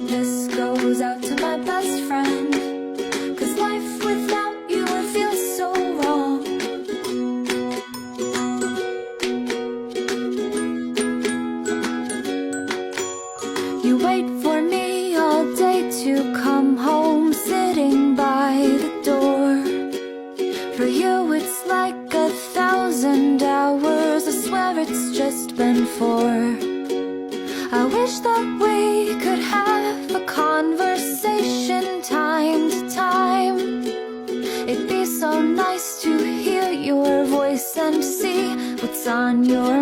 This goes out to my best friend, 'cause life without you would feel so wrong. You wait for me all day to come home, sitting by the door. For you it's like 1,000 hours, I swear it's just been 4. I wish that we could have a conversation time to time. It'd be so nice to hear your voice and see what's on your